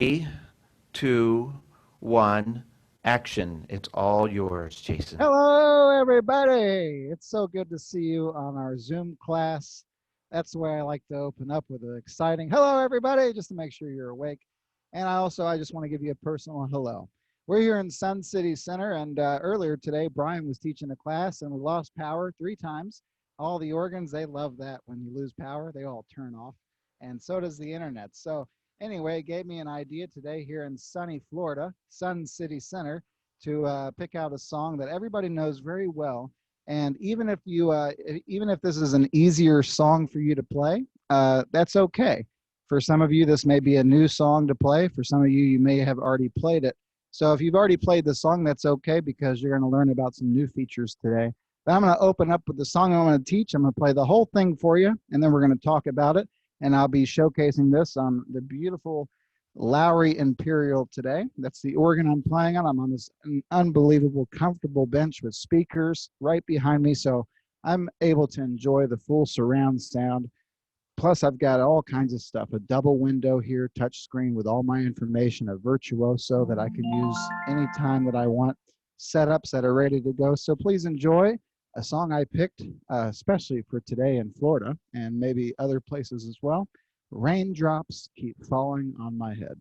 Three, two, one, action. It's all yours, Jason. Hello, everybody. It's so good to see you on our Zoom class. That's the way I like to open up with an exciting hello, everybody, just to make sure you're awake. And I just want to give you a personal hello. We're here in Sun City Center, and earlier today, Brian was teaching a class, and we lost power 3 times. All the organs, they love that. When you lose power, they all turn off, and so does the internet. So anyway, it gave me an idea today here in sunny Florida, Sun City Center, to pick out a song that everybody knows very well. And even if this is an easier song for you to play, that's okay. For some of you, this may be a new song to play. For some of you, you may have already played it. So if you've already played the song, that's okay because you're going to learn about some new features today. But I'm going to open up with the song I'm going to teach. I'm going to play the whole thing for you, and then we're going to talk about it. And I'll be showcasing this on the beautiful Lowry Imperial today. That's the organ I'm playing on. I'm on this unbelievable, comfortable bench with speakers right behind me, so I'm able to enjoy the full surround sound. Plus, I've got all kinds of stuff, a double window here, touch screen with all my information, a virtuoso that I can use anytime that I want, setups that are ready to go. So please enjoy a song I picked, especially for today in Florida and maybe other places as well. Raindrops keep falling on my head.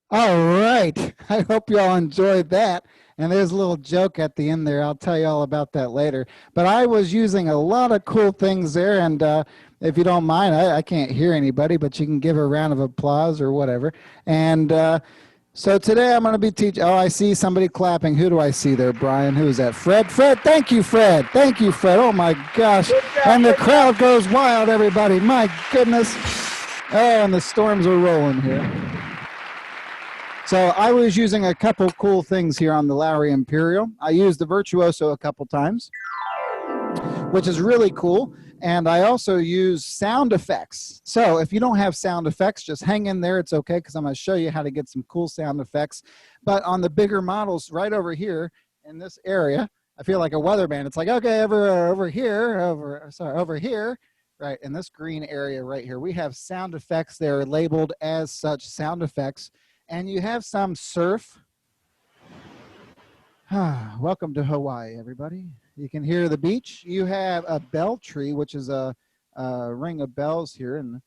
All right. I hope you all enjoyed that. And there's a little joke at the end there. I'll tell you all about that later. But I was using a lot of cool things there. And if you don't mind, I can't hear anybody, but you can give a round of applause or whatever. And so today I'm going to be teaching. Oh, I see somebody clapping. Who do I see there, Brian? Who is that? Fred? Fred, thank you, Fred. Thank you, Fred. Oh, my gosh. And the crowd goes wild, everybody. My goodness. Oh, and the storms are rolling here. So I was using a couple cool things here on the Lowry Imperial. I used the Virtuoso a couple times, which is really cool. And I also use sound effects. So if you don't have sound effects, just hang in there. It's okay, because I'm going to show you how to get some cool sound effects. But on the bigger models right over here in this area, I feel like a weatherman. It's like, okay, over here, right, in this green area right here, we have sound effects. They're labeled as such, sound effects. and you have some surf. Welcome to Hawaii, everybody. You can hear the beach. You have a bell tree, which is a ring of bells here, and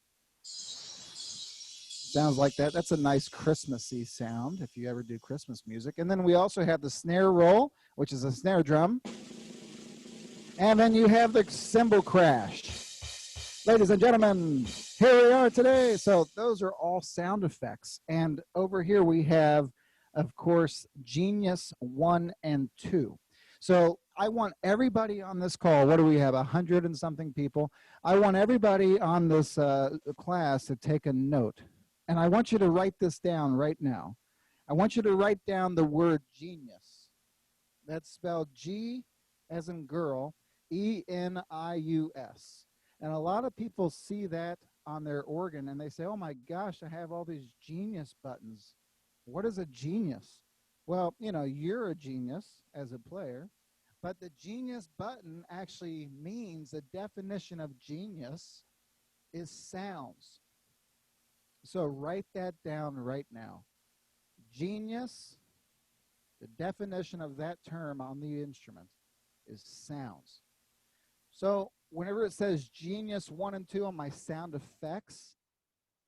sounds like that. That's a nice Christmassy sound if you ever do Christmas music. And then we also have the snare roll, which is a snare drum. And then you have the cymbal crash. Ladies and gentlemen, here we are today. So those are all sound effects. And over here we have, of course, Genius 1 and 2. So I want everybody on this call, what do we have, 100 and something people? I want everybody on this class to take a note. And I want you to write this down right now. I want you to write down the word genius. That's spelled G as in girl, E-N-I-U-S. And a lot of people see that on their organ and they say, oh my gosh, I have all these genius buttons. What is a genius? Well, you know, you're a genius as a player, but the genius button actually means the definition of genius is sounds. So write that down right now. Genius, the definition of that term on the instrument is sounds. So whenever it says Genius 1 and 2 on my sound effects,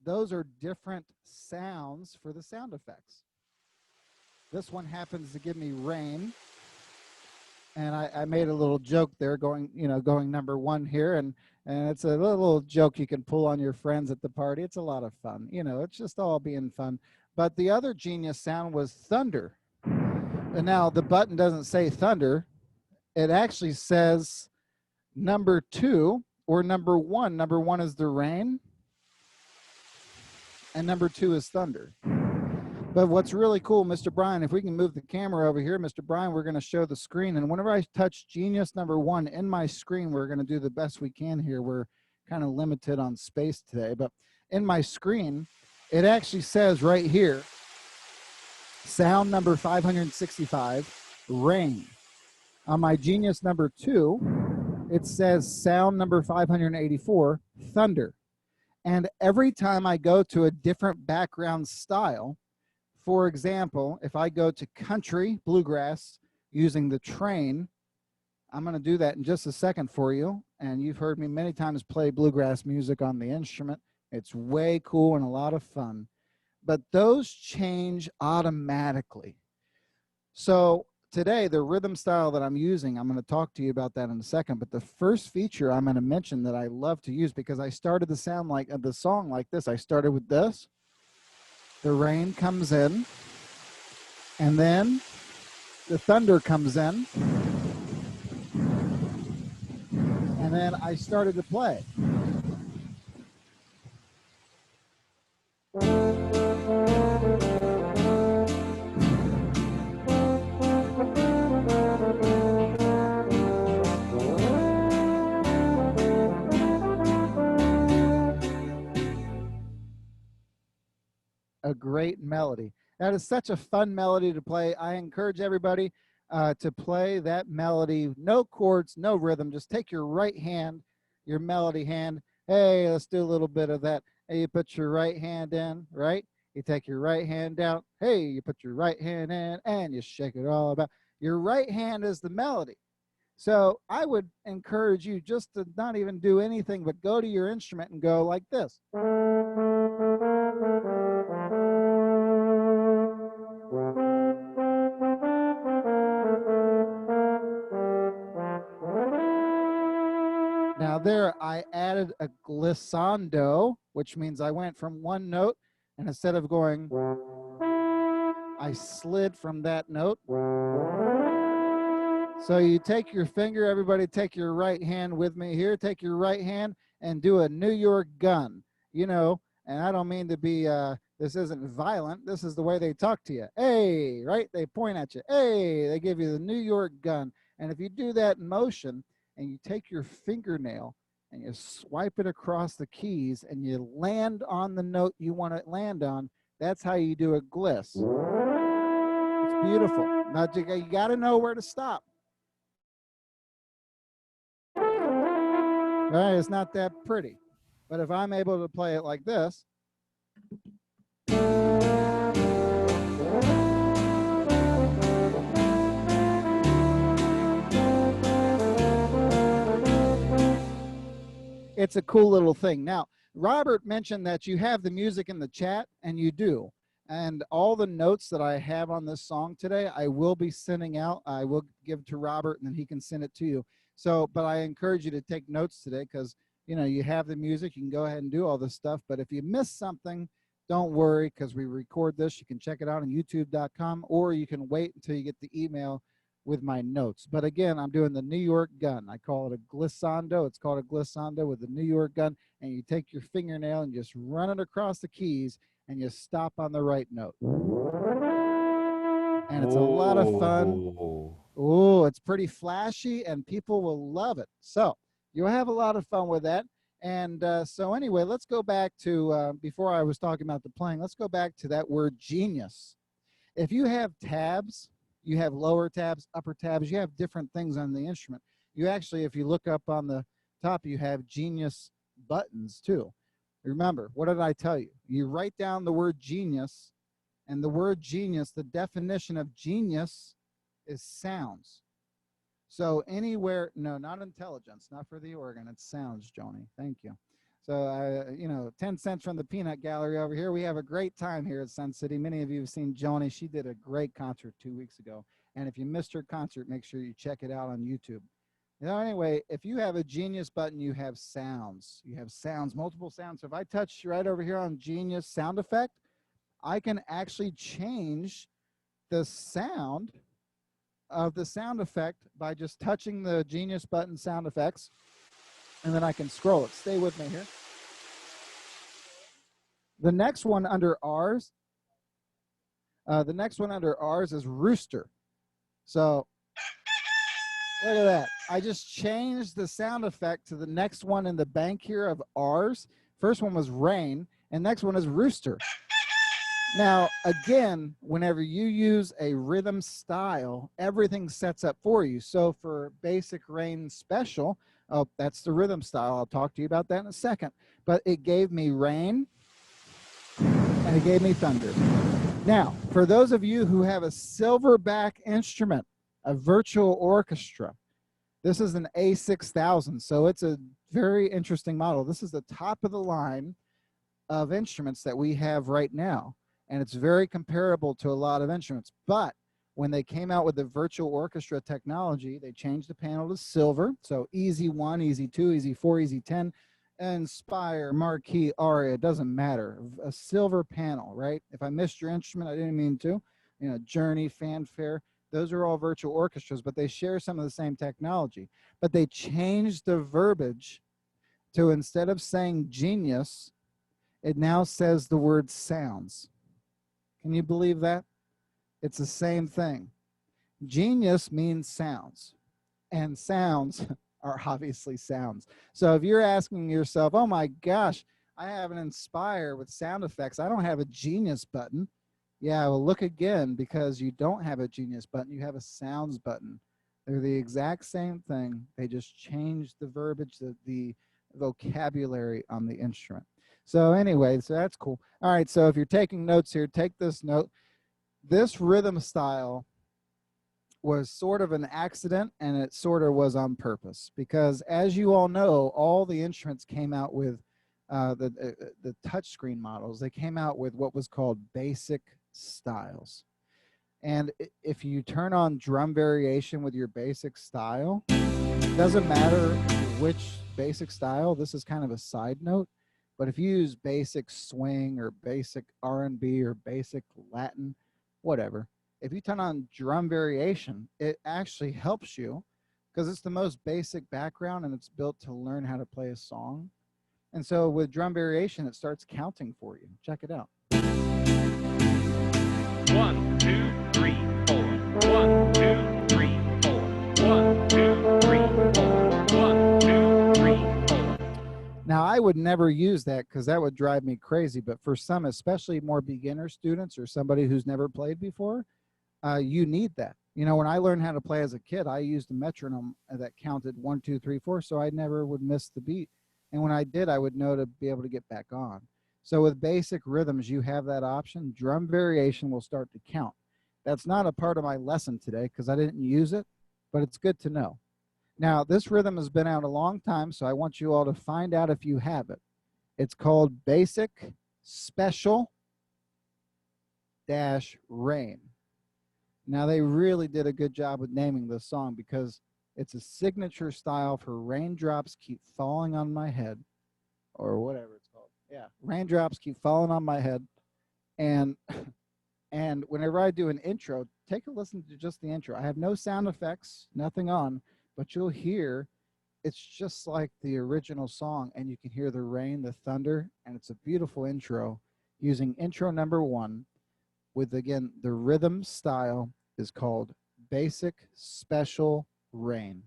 those are different sounds for the sound effects. This one happens to give me rain. And I made a little joke there going number 1 here. And it's a little joke you can pull on your friends at the party. It's a lot of fun. You know, it's just all being fun. But the other genius sound was thunder. And now the button doesn't say thunder. It actually says number 2 or number 1. Number 1 is the rain. And number 2 is thunder. But what's really cool, Mr. Brian, if we can move the camera over here, Mr. Brian, we're going to show the screen. And whenever I touch Genius number 1 in my screen, we're going to do the best we can here. We're kind of limited on space today. But in my screen, it actually says right here, sound number 565, rain. On my Genius number 2, it says sound number 584, thunder. And every time I go to a different background style, for example, if I go to country bluegrass using the train, I'm going to do that in just a second for you. And you've heard me many times play bluegrass music on the instrument. It's way cool and a lot of fun. But those change automatically. So today, the rhythm style that I'm using, I'm going to talk to you about that in a second. But the first feature I'm going to mention that I love to use, because I started the song like this. I started with this. The rain comes in, and then the thunder comes in, and then I started to play. A great melody. That is such a fun melody to play. I encourage everybody to play that melody. No chords, no rhythm. Just take your right hand, your melody hand. Hey, let's do a little bit of that. Hey, you put your right hand in, right? You take your right hand down. Hey, you put your right hand in and you shake it all about. Your right hand is the melody. So I would encourage you just to not even do anything but go to your instrument and go like this. Now there I added a glissando, which means I went from one note, and instead of going, I slid from that note. So you take your finger, everybody take your right hand with me here, take your right hand and do a New York gun, you know, and I don't mean to be, this isn't violent, this is the way they talk to you. Hey, right? They point at you. Hey, they give you the New York gun. And if you do that motion and you take your fingernail and you swipe it across the keys and you land on the note you want to land on, that's how you do a gliss. It's beautiful. Now you got to know where to stop. Right? It's not that pretty. But if I'm able to play it like this, it's a cool little thing. Now, Robert mentioned that you have the music in the chat, and you do. And all the notes that I have on this song today, I will be sending out. I will give to Robert, and then he can send it to you. So, but I encourage you to take notes today because, you know, you have the music. You can go ahead and do all this stuff. But if you miss something, don't worry because we record this. You can check it out on youtube.com, or you can wait until you get the email with my notes. But again, I'm doing the New York gun. I call it a glissando. It's called a glissando with the New York gun. And you take your fingernail and just run it across the keys, and you stop on the right note. And it's a lot of fun. Oh, it's pretty flashy, and people will love it. So you'll have a lot of fun with that. And so anyway, let's go back to, before I was talking about the playing, let's go back to that word genius. If you have tabs, you have lower tabs, upper tabs, you have different things on the instrument. You actually, if you look up on the top, you have genius buttons too. Remember, what did I tell you? You write down the word genius, and the word genius, the definition of genius is sounds. So anywhere, no, not intelligence, not for the organ, it's sounds, Joni. Thank you. So, you know, 10 cents from the peanut gallery over here. We have a great time here at Sun City. Many of you have seen Joni. She did a great concert 2 weeks ago. And if you missed her concert, make sure you check it out on YouTube. You know, anyway, if you have a Genius button, you have sounds. You have sounds, multiple sounds. So if I touch right over here on Genius sound effect, I can actually change the sound of the sound effect by just touching the Genius button sound effects. And then I can scroll it. Stay with me here. The next one under R's, is rooster. So look at that. I just changed the sound effect to the next one in the bank here of R's. First one was rain, and next one is rooster. Now, again, whenever you use a rhythm style, everything sets up for you. So for basic rain special, oh, that's the rhythm style. I'll talk to you about that in a second. But it gave me rain, and it gave me thunder. Now, for those of you who have a silverback instrument, a virtual orchestra, this is an A6000, so it's a very interesting model. This is the top of the line of instruments that we have right now, and it's very comparable to a lot of instruments. But when they came out with the virtual orchestra technology, they changed the panel to silver, so Easy 1, Easy 2, Easy 4, Easy 10, Inspire, Marquee, Aria, it doesn't matter. A silver panel, right? If I missed your instrument, I didn't mean to. You know, Journey, Fanfare, those are all virtual orchestras, but they share some of the same technology. But they changed the verbiage to, instead of saying genius, it now says the word sounds. Can you believe that? It's the same thing. Genius means sounds, and sounds are obviously sounds. So if you're asking yourself, oh my gosh, I have an Inspire with sound effects, I don't have a Genius button. Yeah, well, look again, because you don't have a Genius button, you have a sounds button. They're the exact same thing. They just changed the verbiage, the vocabulary on the instrument. So anyway, so that's cool. All right, so if you're taking notes here, take this note. This rhythm style was sort of an accident, and it sort of was on purpose, because as you all know, all the instruments came out with the touchscreen models. They came out with what was called basic styles. And if you turn on drum variation with your basic style, it doesn't matter which basic style. This is kind of a side note, but if you use basic swing or basic R&B or basic Latin, whatever, if you turn on drum variation, it actually helps you because it's the most basic background and it's built to learn how to play a song. And so with drum variation, it starts counting for you. Check it out. 1, 2, 3, 4. 1, 2, 3, 4. 1, 2, 3, 4. 1, 2, 3, 4. Now, I would never use that because that would drive me crazy. But for some, especially more beginner students or somebody who's never played before, you need that. You know, when I learned how to play as a kid, I used a metronome that counted 1, 2, 3, 4, so I never would miss the beat. And when I did, I would know to be able to get back on. So with basic rhythms, you have that option. Drum variation will start to count. That's not a part of my lesson today because I didn't use it, but it's good to know. Now, this rhythm has been out a long time, so I want you all to find out if you have it. It's called Basic Special Dash Rain. Now, they really did a good job with naming this song because it's a signature style for Raindrops Keep Falling on My Head, or whatever it's called. Yeah, Raindrops Keep Falling on My Head. And and whenever I do an intro, take a listen to just the intro. I have no sound effects, nothing on, but you'll hear it's just like the original song, and you can hear the rain, the thunder, and it's a beautiful intro using intro number 1 with, again, the rhythm style is called Basic Special Rain.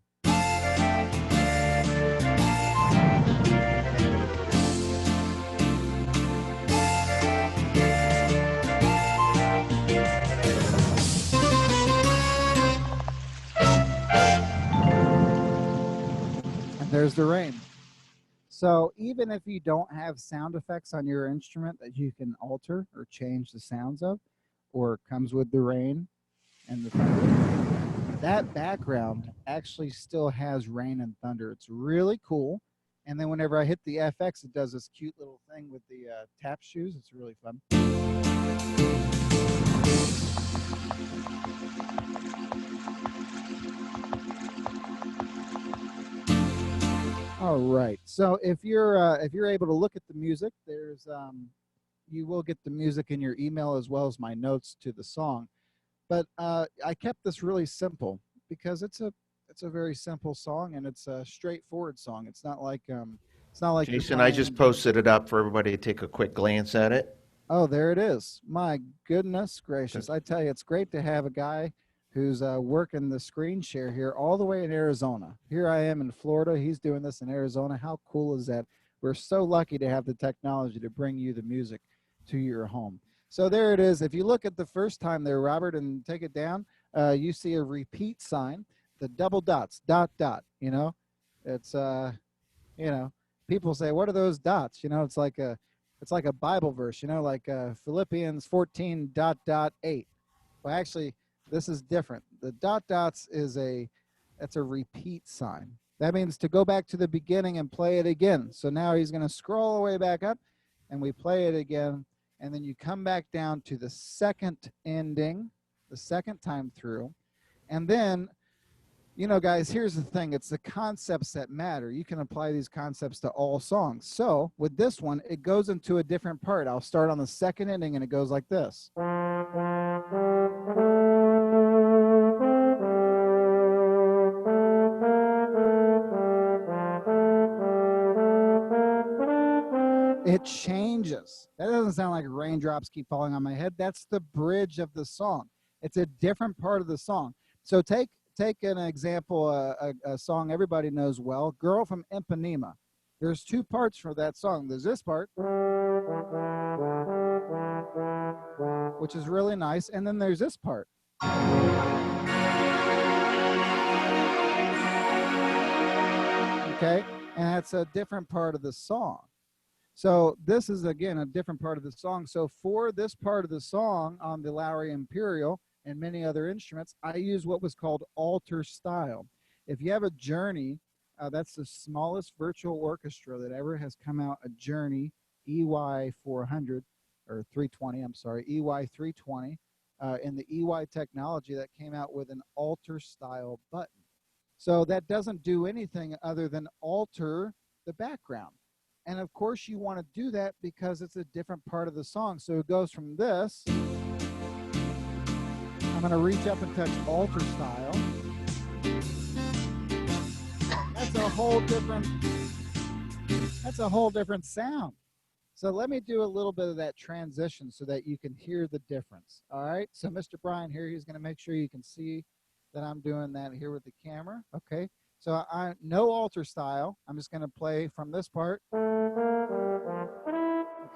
And there's the rain. So even if you don't have sound effects on your instrument that you can alter or change the sounds of, or comes with the rain and the thunder, that background actually still has rain and thunder. It's really cool. And then whenever I hit the FX, it does this cute little thing with the tap shoes. It's really fun. All right. So if you're able to look at the music, there's you will get the music in your email as well as my notes to the song. But I kept this really simple because it's a very simple song, and it's a straightforward song. It's not like you're Jason, I just playing. posted it up for everybody to take a quick glance at it. Oh, there it is. My goodness gracious. I tell you, it's great to have a guy who's working the screen share here all the way in Arizona. Here I am in Florida. He's doing this in Arizona. How cool is that? We're so lucky to have the technology to bring you the music to your home. So there it is. If you look at the first time there, Robert, and take it down, you see a repeat sign, the double dots, dot, dot, you know. It's, you know, people say, what are those dots? You know, it's like a Bible verse, you know, like Philippians 14, dot, dot, 8. Well, actually, this is different. The dot dots that's a repeat sign. That means to go back to the beginning and play it again. So now he's going to scroll all the way back up, and we play it again. And then you come back down to the second ending, the second time through. And then, you know, guys, here's the thing. It's the concepts that matter. You can apply these concepts to all songs. So with this one, it goes into a different part. I'll start on the second ending, and it goes like this. It changes. That doesn't sound like raindrops keep falling on my head. That's the bridge of the song. It's a different part of the song. So take an example, a song everybody knows well, Girl from Ipanema. There's 2 parts for that song. There's this part, which is really nice, and then there's this part. Okay, and that's a different part of the song. So this is, again, a different part of the song. So for this part of the song on the Lowry Imperial and many other instruments, I use what was called alter style. If you have a Journey, that's the smallest virtual orchestra that ever has come out, a Journey EY 400, or 320, I'm sorry, EY 320, in the EY technology that came out with an alter style button. So that doesn't do anything other than alter the background. And of course you want to do that because it's a different part of the song. So it goes from this. I'm going to reach up and touch alter style. That's a whole different sound. So let me do a little bit of that transition so that you can hear the difference. All right. So Mr. Brian here, he's going to make sure you can see that I'm doing that here with the camera. Okay. So no alter style. I'm just going to play from this part.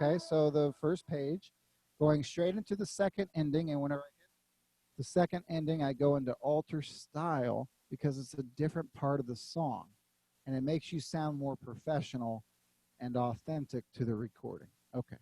Okay, so the first page, going straight into the second ending, and whenever I hit the second ending, I go into alter style because it's a different part of the song, and it makes you sound more professional and authentic to the recording. Okay.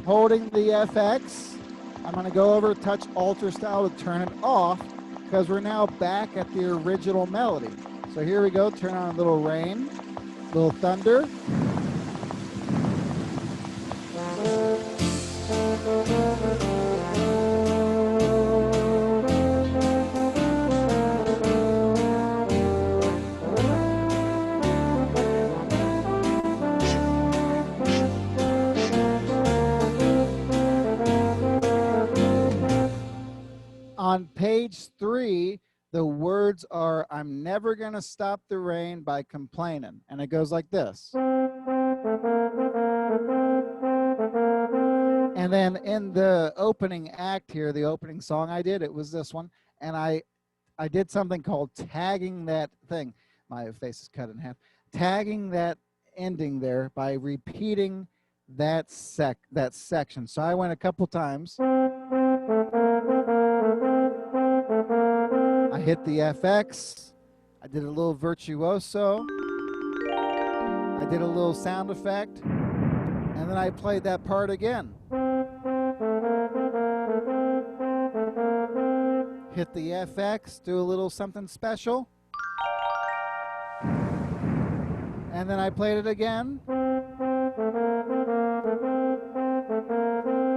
holding the FX. I'm going to go over touch alter style to turn it off because we're now back at the original melody. So here we go, turn on a little rain, little thunder. On page 3, the words are, I'm never going to stop the rain by complaining. And it goes like this. And then in the opening act here, the opening song I did, it was this one. And I did something called tagging that thing. My face is cut in half. Tagging that ending there by repeating that section. So I went a couple times. I hit the FX. I did a little virtuoso. I did a little sound effect. And then I played that part again. Hit the FX, do a little something special. And then I played it again.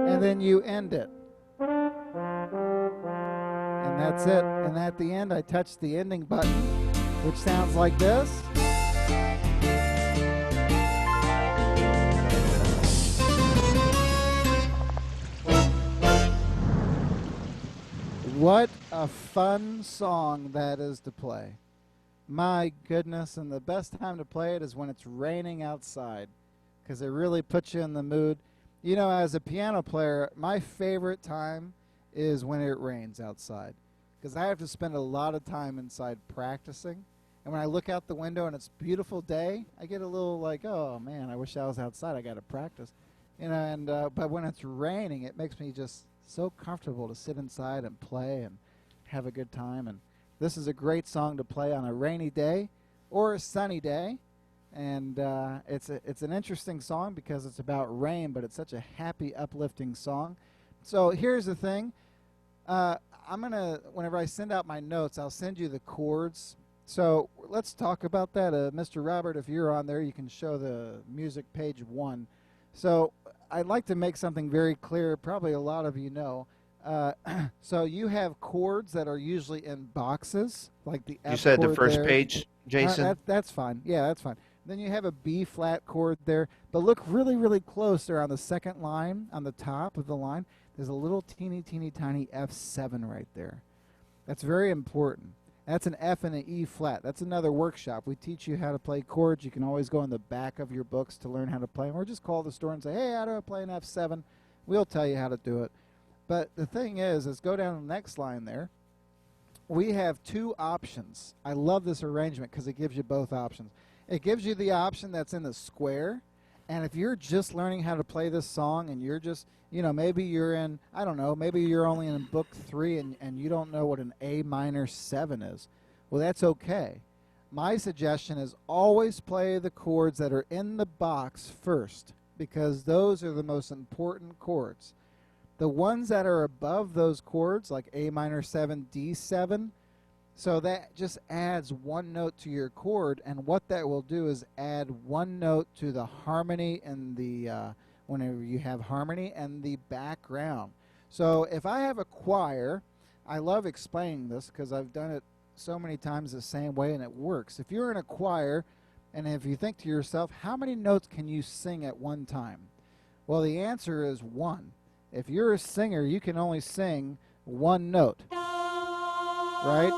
And then you end it. And that's it. And at the end, I touched the ending button, which sounds like this. What a fun song that is to play. My goodness, and the best time to play it is when it's raining outside, because it really puts you in the mood. You know, as a piano player, my favorite time is when it rains outside, because I have to spend a lot of time inside practicing. And when I look out the window and it's a beautiful day, I get a little like, oh man, I wish I was outside. I got to practice. You know, and but when it's raining, it makes me just so comfortable to sit inside and play and have a good time. And this is a great song to play on a rainy day or a sunny day. And it's an interesting song because it's about rain, but it's such a happy, uplifting song. So here's the thing. I'm going to, whenever I send out my notes, I'll send you the chords. So let's talk about that. Mr. Robert, if you're on there, you can show the music page 1. So I'd like to make something very clear. Probably a lot of you know. So you have chords that are usually in boxes, like the F chord. You said the first there. page, Jason? That's fine. Yeah, that's fine. Then you have a B flat chord there. But look really, really close there on the second line, on the top of the line. There's a little teeny, teeny, tiny F7 right there. That's very important. That's an F and an E flat. That's another workshop. We teach you how to play chords. You can always go in the back of your books to learn how to play them, or just call the store and say, hey, how do I play an F7? We'll tell you how to do it. But the thing is go down to the next line there. We have 2 options. I love this arrangement because it gives you both options. It gives you the option that's in the square. And if you're just learning how to play this song and you're just, you know, maybe you're in, I don't know, maybe you're only in book 3 and you don't know what an A minor 7 is. Well, that's okay. My suggestion is always play the chords that are in the box first, because those are the most important chords. The ones that are above those chords, like A minor 7, D7, so that just adds 1 note to your chord, and what that will do is add 1 note to the harmony and the whenever you have harmony and the background. So if I have a choir, I love explaining this because I've done it so many times the same way and it works. If you're in a choir and if you think to yourself, how many notes can you sing at one time? Well, the answer is 1. If you're a singer, you can only sing 1 note, right?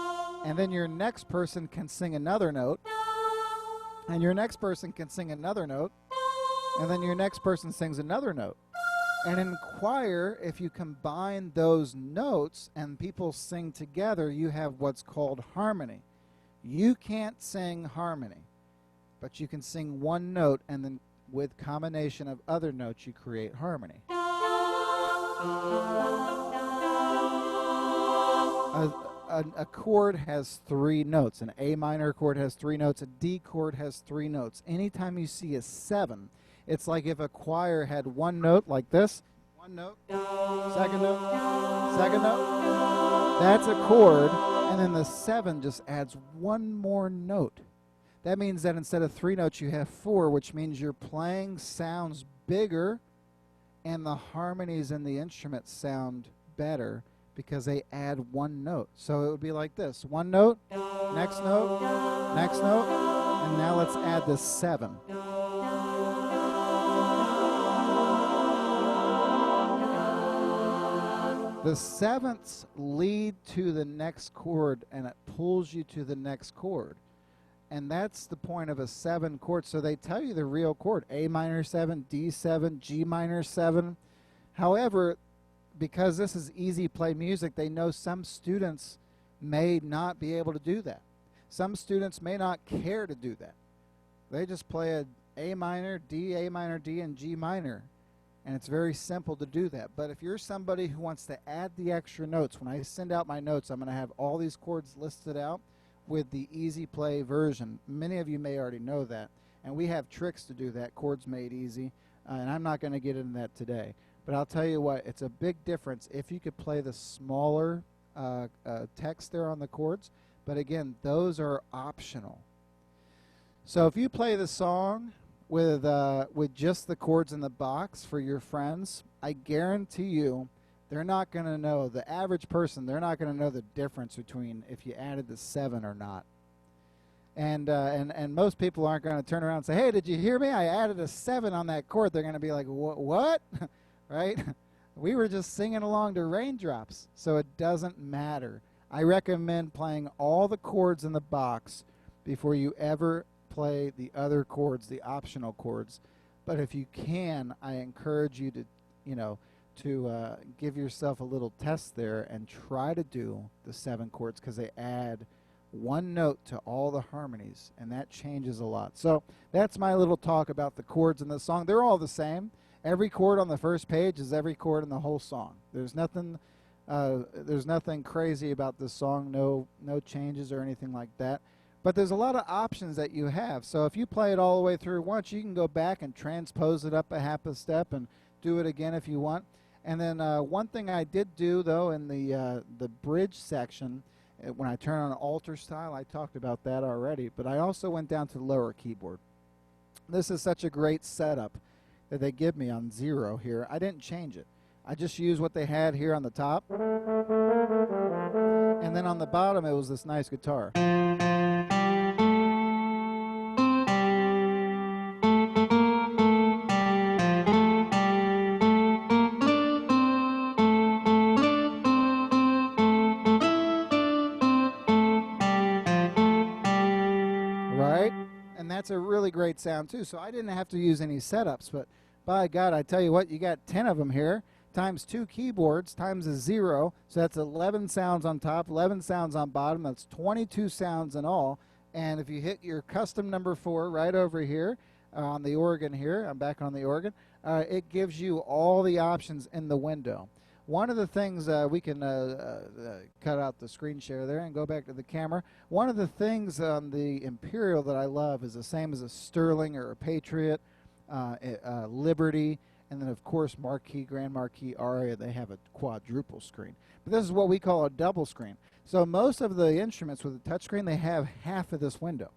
And then your next person can sing another note, and your next person can sing another note, and then your next person sings another note. And in choir, if you combine those notes and people sing together, you have what's called harmony. You can't sing harmony, but you can sing 1 note, and then with combination of other notes, you create harmony. A chord has 3 notes. An A minor chord has 3 notes. A D chord has 3 notes. Anytime you see a 7, it's like if a choir had 1 note like this, One note, second note, second note. That's a chord, and then the 7 just adds one more note. That means that instead of 3 notes, you have 4, which means your playing sounds bigger and the harmonies in the instrument sound better because they add one note. So it would be like this. One note, next note, next note, and now let's add the 7. The 7ths lead to the next chord, and it pulls you to the next chord. And that's the point of a 7 chord. So they tell you the real chord, A minor 7, D7, G minor 7. However, because this is easy play music, they know some students may not be able to do that. Some students may not care to do that. They just play A minor, D, and G minor. And it's very simple to do that. But if you're somebody who wants to add the extra notes, when I send out my notes, I'm going to have all these chords listed out with the easy play version. Many of you may already know that. And we have tricks to do that, chords made easy. And I'm not going to get into that today. But I'll tell you what, it's a big difference if you could play the smaller text there on the chords. But again, those are optional. So if you play the song with just the chords in the box for your friends, I guarantee you they're not going to know, the average person, they're not going to know the difference between if you added the 7 or not. And most people aren't going to turn around and say, hey, did you hear me? I added a 7 on that chord. They're going to be like, what? Right? We were just singing along to Raindrops, so it doesn't matter. I recommend playing all the chords in the box before you ever play the other chords, the optional chords. But if you can, I encourage you to, give yourself a little test there and try to do the 7 chords because they add one note to all the harmonies, and that changes a lot. So that's my little talk about the chords in the song. They're all the same. Every chord on the first page is every chord in the whole song. There's nothing crazy about this song, no changes or anything like that. But there's a lot of options that you have. So if you play it all the way through once, you can go back and transpose it up a half a step and do it again if you want. And then one thing I did do, though, in the bridge section, when I turn on alter style, I talked about that already, but I also went down to the lower keyboard. This is such a great setup that they give me on 0 here. I didn't change it. I just used what they had here on the top. And then on the bottom, it was this nice guitar. Right? And that's a really great sound too. So I didn't have to use any setups, but by God, I tell you what, you got 10 of them here, times 2 keyboards, times a 0. So that's 11 sounds on top, 11 sounds on bottom. That's 22 sounds in all. And if you hit your custom number 4 right over here on the organ here, I'm back on the organ, it gives you all the options in the window. One of the things, we can cut out the screen share there and go back to the camera. One of the things on the Imperial that I love is the same as a Sterling or a Patriot, Liberty, and then of course Marquis, Grand Marquis, Aria, they have a quadruple screen. But this is what we call a double screen. So most of the instruments with a touchscreen, they have half of this window.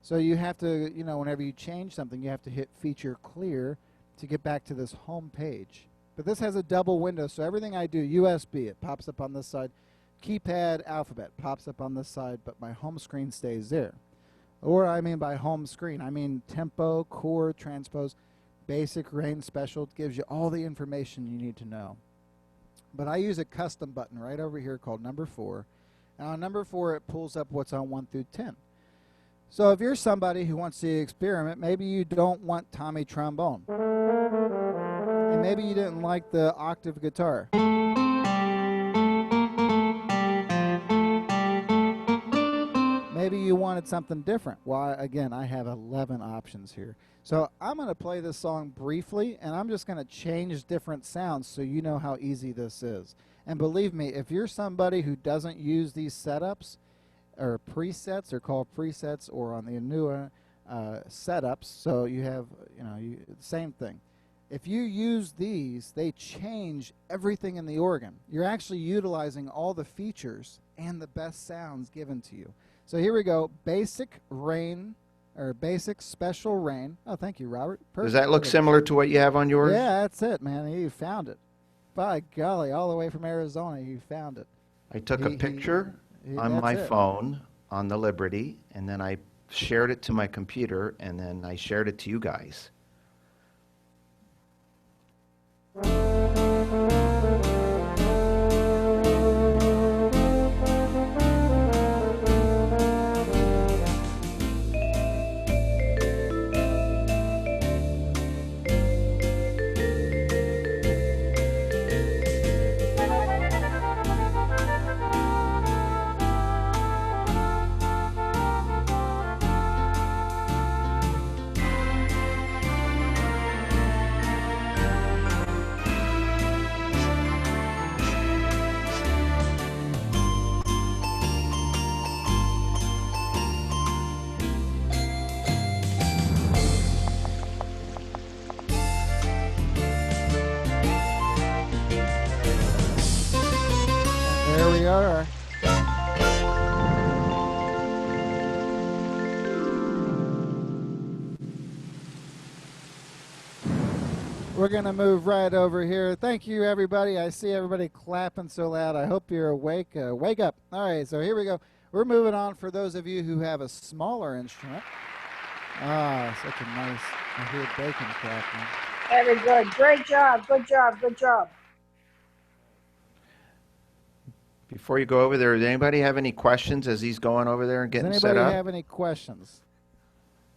So you have to, whenever you change something, you have to hit Feature Clear to get back to this home page. But this has a double window, so everything I do, USB, it pops up on this side. Keypad, alphabet, pops up on this side, but my home screen stays there. Or I mean by home screen, I mean tempo, chord, transpose, basic, range, special. It gives you all the information you need to know. But I use a custom button right over here called number 4. And on number 4, it pulls up what's on 1 through 10. So if you're somebody who wants to experiment, maybe you don't want Tommy trombone. And maybe you didn't like the octave guitar. Maybe you wanted something different. Well, again, I have 11 options here. So I'm going to play this song briefly, and I'm just going to change different sounds so you know how easy this is. And believe me, if you're somebody who doesn't use these setups, or presets, they're called presets, or on the newer setups, so you have, same thing. If you use these, they change everything in the organ. You're actually utilizing all the features and the best sounds given to you. So here we go, basic rain, or basic special rain. Oh, thank you, Robert. Perfect. Does that look similar to what you have on yours? Yeah, that's it, man. You found it. By golly, all the way from Arizona, you found it. I took a picture on that's my it. phone on the Liberty, and then I shared it to my computer, and then I shared it to you guys. There we are. We're going to move right over here. Thank you, everybody. I see everybody clapping so loud. I hope you're awake. Wake up. All right, so here we go. We're moving on for those of you who have a smaller instrument. Ah, such a nice, I hear bacon cracking. Very good. Great job. Good job. Good job. Before you go over there, does anybody have any questions as he's going over there and Does getting set anybody up? have any questions?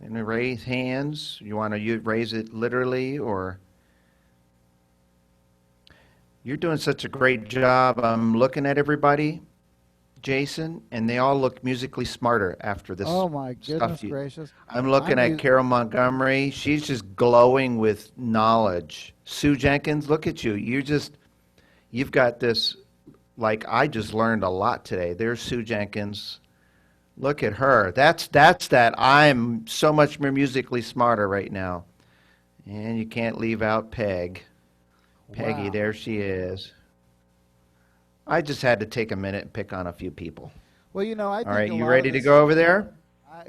And raise hands. You want to raise it literally, or? You're doing such a great job. I'm looking at everybody, Jason, and they all look musically smarter after this. Oh my goodness stuff gracious. I'm looking at Carol Montgomery. She's just glowing with knowledge. Sue Jenkins, look at you. You've got this, like, I just learned a lot today. There's Sue Jenkins. Look at her. That's that. I'm so much more musically smarter right now. And you can't leave out Peg. Peggy, Wow. there she is. I just had to take a minute and pick on a few people. Well, you know, I think All right, a you lot ready of to this- go over there?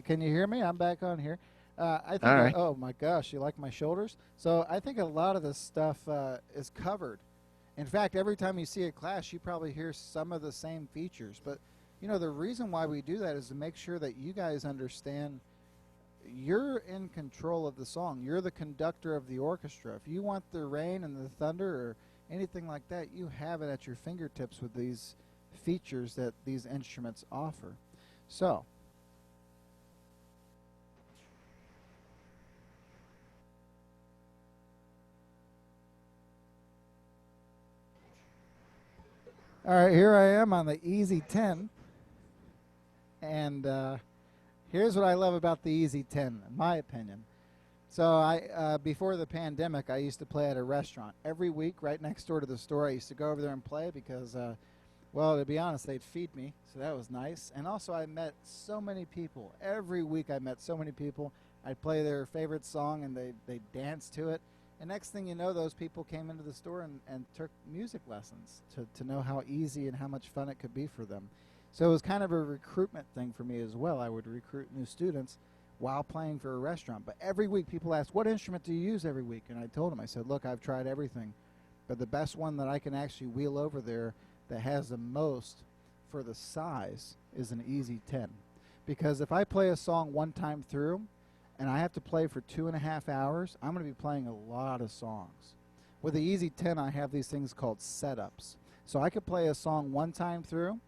Can you hear me? I'm back on here. I think. All right. Oh my gosh, you like my shoulders? So I think a lot of this stuff is covered. In fact, every time you see a class, you probably hear some of the same features. But you know, the reason why we do that is to make sure that you guys understand you're in control of the song. You're the conductor of the orchestra. If you want the rain and the thunder or anything like that, you have it at your fingertips with these features that these instruments offer. So, all right, here I am on the Easy 10. And here's what I love about the Easy 10, in my opinion. So I before the pandemic, I used to play at a restaurant. Every week, right next door to the store, I used to go over there and play because, well, to be honest, they'd feed me, so that was nice. And also, I met so many people. Every week, I met so many people. I'd play their favorite song, and they'd dance to it. And next thing you know, those people came into the store and took music lessons to know how easy and how much fun it could be for them. So it was kind of a recruitment thing for me as well. I would recruit new students while playing for a restaurant. But every week people ask, what instrument do you use every week? And I told them, I said, look, I've tried everything. But the best one that I can actually wheel over there that has the most for the size is an Easy 10. Because if I play a song one time through and I have to play for 2.5 hours, I'm going to be playing a lot of songs. With the Easy 10, I have these things called setups. So I could play a song one time through,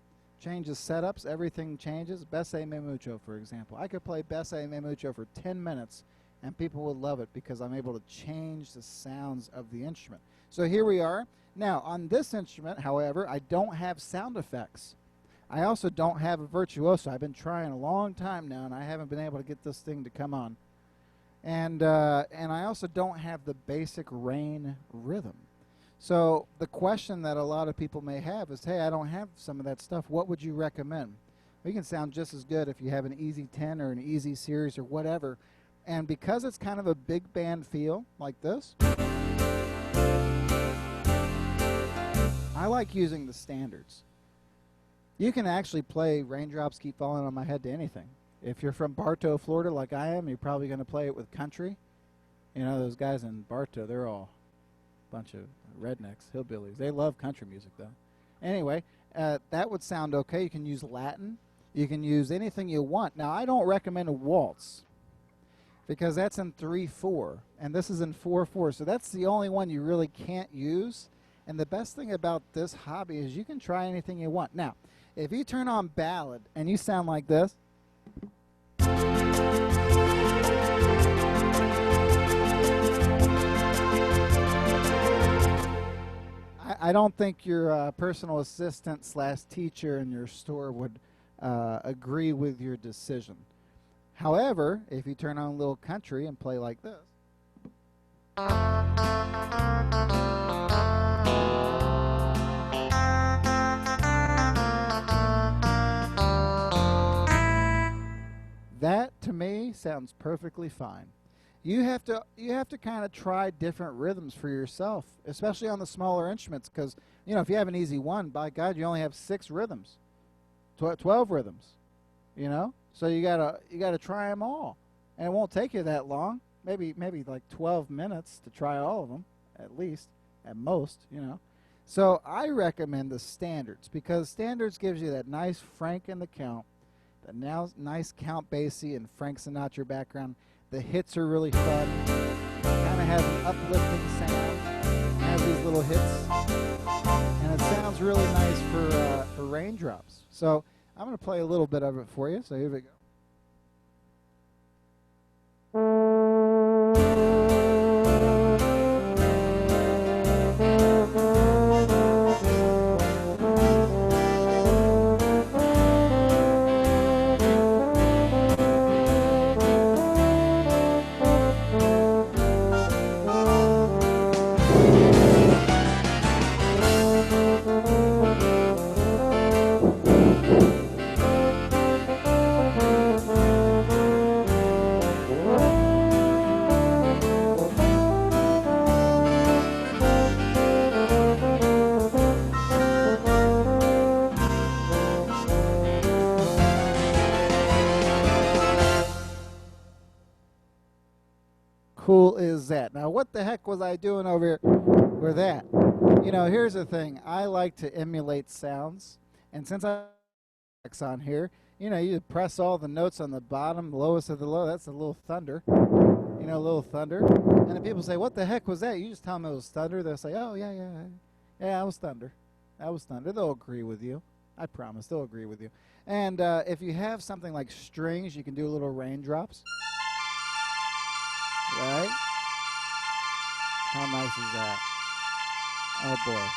change the setups, everything changes. Besé Me Mucho, for example. I could play Besé Me Mucho for 10 minutes, and people would love it because I'm able to change the sounds of the instrument. So here we are. Now, on this instrument, however, I don't have sound effects. I also don't have a virtuoso. I've been trying a long time now, and I haven't been able to get this thing to come on. And I also don't have the basic rain rhythm. So the question that a lot of people may have is, hey, I don't have some of that stuff. What would you recommend? We can sound just as good if you have an Easy 10 or an Easy Series or whatever. And because it's kind of a big band feel like this, like using the standards. You can actually play Raindrops Keep Falling on My Head to anything. If you're from Bartow, Florida, like I am, you're probably going to play it with country. You know, those guys in Bartow, they're all a bunch of rednecks, hillbillies. They love country music, though. Anyway, that would sound okay. You can use Latin. You can use anything you want. Now, I don't recommend a waltz because that's in 3/4, and this is in 4/4. So that's the only one you really can't use. And the best thing about this hobby is you can try anything you want. Now, if you turn on ballad and you sound like this, I don't think your personal assistant / teacher in your store would agree with your decision. However, if you turn on a little country and play like this, that to me sounds perfectly fine. You have to kind of try different rhythms for yourself, especially on the smaller instruments, because if you have an easy one, by God, you only have 6 rhythms, 12 rhythms, So you gotta try them all, and it won't take you that long. Maybe like 12 minutes to try all of them, at least, at most, So I recommend the standards because standards gives you that nice Frank in the count, that nice Count Basie and Frank Sinatra background. The hits are really fun. Kind of has an uplifting sound. Has these little hits, and it sounds really nice for Raindrops. So I'm going to play a little bit of it for you. So here we go. Cool is that? Now, what the heck was I doing over here with that? Here's the thing. I like to emulate sounds, and since I on here, you press all the notes on the bottom, lowest of the low. That's a little thunder, a little thunder. And then people say, "What the heck was that?" You just tell them it was thunder. They'll say, "Oh yeah, that was thunder. That was thunder." They'll agree with you. I promise, they'll agree with you. And if you have something like strings, you can do little raindrops. Right? How nice is that? Oh boy.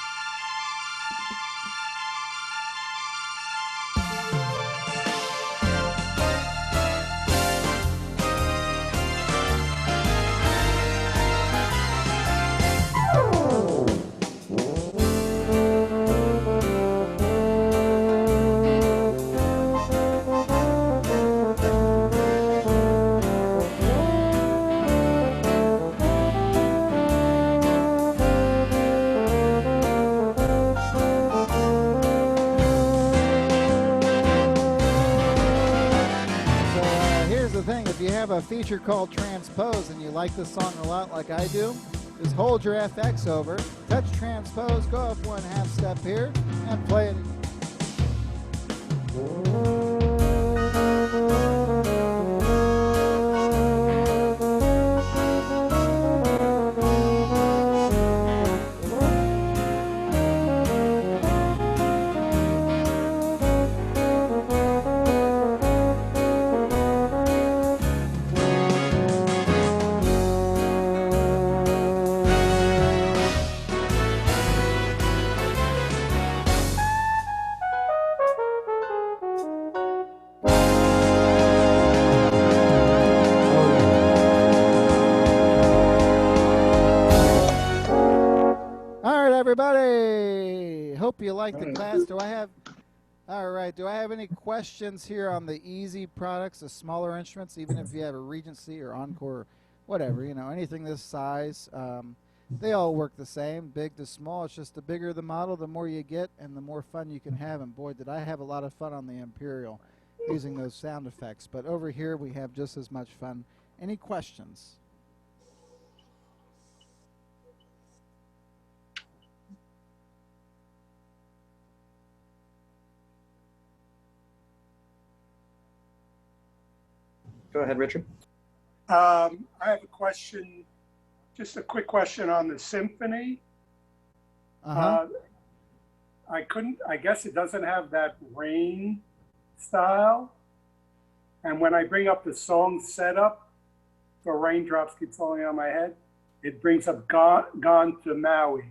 If you have a feature called Transpose and you like this song a lot like I do, just hold your FX over, touch Transpose, go up 1/2 step here, and play it. Everybody, hope you like the class. Do I have any questions here on the easy products, the smaller instruments, even if you have a Regency or Encore or whatever, anything this size? They all work the same, big to small. It's just the bigger the model, the more you get and the more fun you can have. And boy, did I have a lot of fun on the Imperial using those sound effects. But over here, we have just as much fun. Any questions? Go ahead, Richard. I have a question, just a quick question on the symphony. Uh-huh. I guess it doesn't have that rain style. And when I bring up the song setup for Raindrops Keep Falling on My Head, it brings up Gone to Maui.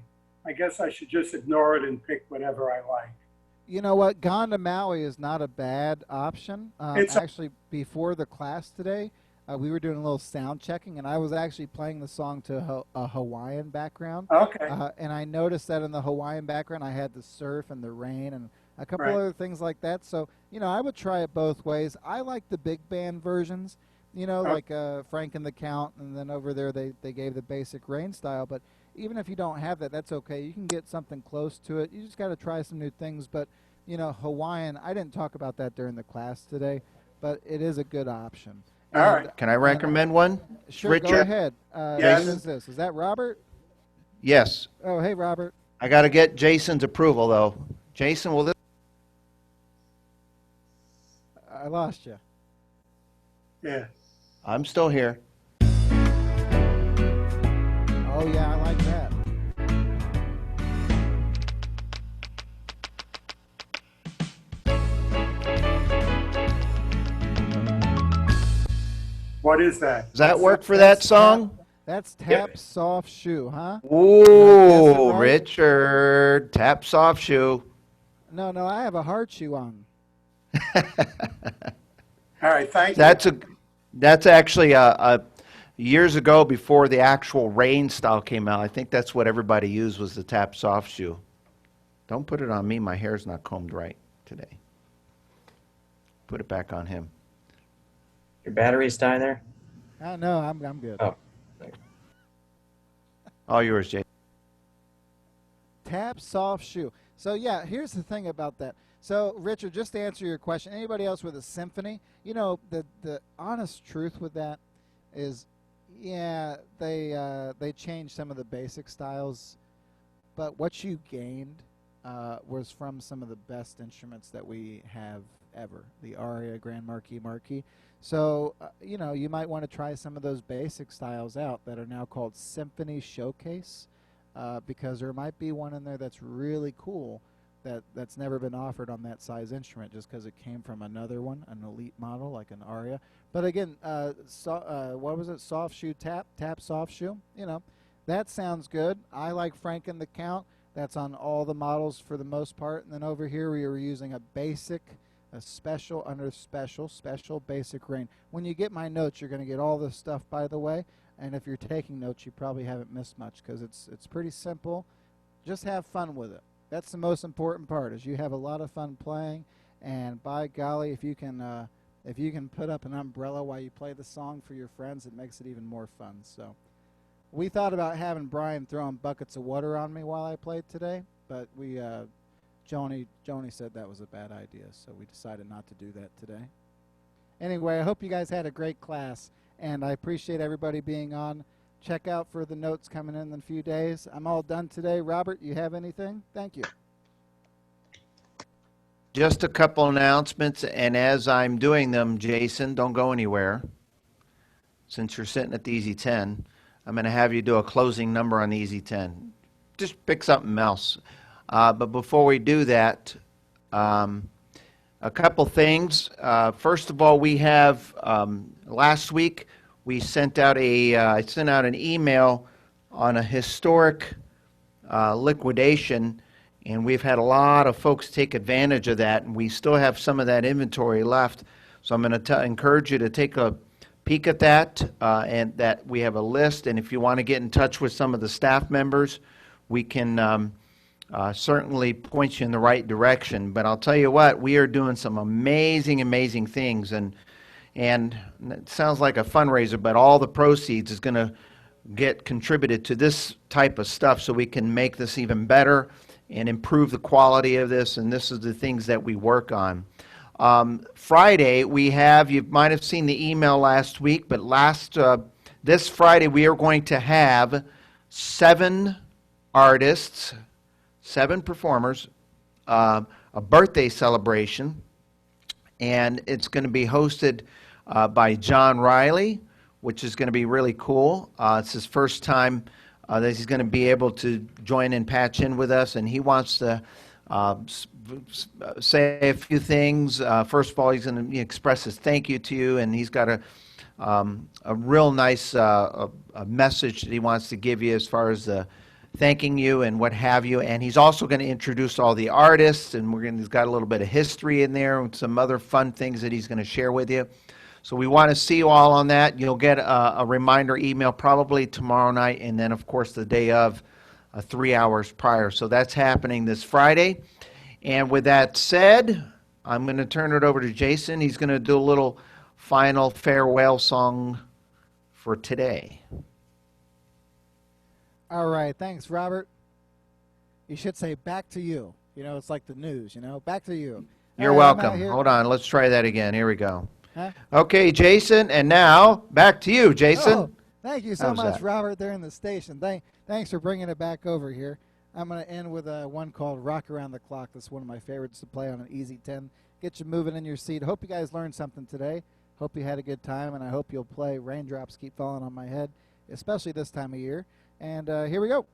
I guess I should just ignore it and pick whatever I like. You know what? Gone to Maui is not a bad option. It's Actually, before the class today, we were doing a little sound checking, and I was actually playing the song to a Hawaiian background. Okay. And I noticed that in the Hawaiian background, I had the surf and the rain and a couple Right. other things like that. So, I would try it both ways. I like the big band versions, like Frank and the Count, and then over there they gave the basic rain style. But even if you don't have that, that's okay. You can get something close to it. You just got to try some new things. But, Hawaiian, I didn't talk about that during the class today, but it is a good option. All right. Can I recommend one? Sure, Richard? go ahead. Yes. Who is this? Is that Robert? Yes. Oh, hey, Robert. I got to get Jason's approval, though. Jason, will this? I lost you. Yeah. I'm still here. Oh, yeah, I like that. What is that? Does that work for that song? That's Tap Soft Shoe, huh? Ooh, right? Richard, tap soft shoe. No, I have a hard shoe on. All right. Thank you. That's actually years ago before the actual rain style came out. I think that's what everybody used was the tap soft shoe. Don't put it on me. My hair's not combed right today. Put it back on him. Your batteries die there? No, I'm good. Oh. All yours, Jay. Tap Soft Shoe. So, yeah, here's the thing about that. So, Richard, just to answer your question, anybody else with a symphony, the honest truth with that is, yeah, they changed some of the basic styles, but what you gained was from some of the best instruments that we have ever, the Aria, Grand Marquis. So, you might want to try some of those basic styles out that are now called Symphony Showcase, because there might be one in there that's really cool that's never been offered on that size instrument just because it came from another one, an elite model like an Aria. But again, what was it? Soft shoe tap soft shoe. That sounds good. I like Frank and the Count. That's on all the models for the most part. And then over here we were using a special basic rain. When you get my notes, you're going to get all this stuff, by the way. And if you're taking notes, you probably haven't missed much because it's pretty simple. Just have fun with it. That's the most important part, is you have a lot of fun playing. And by golly, if you can put up an umbrella while you play the song for your friends, it makes it even more fun. So we thought about having Brian throwing buckets of water on me while I played today, but Joni said that was a bad idea, so we decided not to do that today. Anyway, I hope you guys had a great class, and I appreciate everybody being on. Check out for the notes coming in a few days. I'm all done today. Robert, you have anything? Thank you. Just a couple announcements, and as I'm doing them, Jason, don't go anywhere. Since you're sitting at the Easy 10, I'm going to have you do a closing number on the Easy 10. Just pick something else. But before we do that, a couple things. First of all, we have last week we sent out I sent out an email on a historic liquidation, and we've had a lot of folks take advantage of that, and we still have some of that inventory left. So I'm going to encourage you to take a peek at that, and that we have a list. And if you want to get in touch with some of the staff members, we can certainly point you in the right direction. But I'll tell you what, we are doing some amazing things, and it sounds like a fundraiser, but all the proceeds is going to get contributed to this type of stuff so we can make this even better and improve the quality of this, and this is the things that we work on. Friday, you might have seen the email last week, but this Friday we are going to have 7 artists, 7 performers, a birthday celebration, and it's going to be hosted by John Riley, which is going to be really cool. It's his first time that he's going to be able to join and patch in with us, and he wants to say a few things. First of all, he's going to express his thank you to you, and he's got a real nice a message that he wants to give you as far as thanking you and what have you. And he's also going to introduce all the artists, and he's got a little bit of history in there and some other fun things that he's going to share with you. So we want to see you all on that. You'll get a reminder email probably tomorrow night, and then, of course, the day of, 3 hours prior. So that's happening this Friday. And with that said, I'm going to turn it over to Jason. He's going to do a little final farewell song for today. All right, thanks, Robert. You should say back to you. You know, it's like the news, you know, back to you. You're All right, I'm out welcome. here. Hold on. Let's try that again. Here we go. Huh? Okay, Jason, and now back to you, Jason. Oh, thank you so How's much, that? Robert, there in the station. Thanks for bringing it back over here. I'm going to end with one called Rock Around the Clock. That's one of my favorites to play on an easy 10. Get you moving in your seat. Hope you guys learned something today. Hope you had a good time, and I hope you'll play Raindrops Keep Falling on My Head, especially this time of year. And here we go.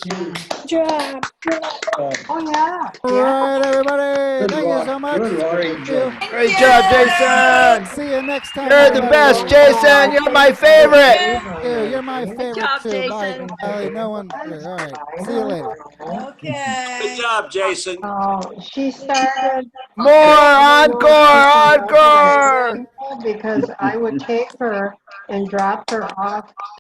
Good job. Oh, yeah. All right, everybody. Thank you so much. Good, Laurie. Thank you. Great job, Jason. See you next time. You're the best, Jason. You're my favorite. You're my favorite job, too. Bye. Jason. No one. All right. See you later. Okay. Good job, Jason. Oh, she started. More encore. Because I would take her and drop her off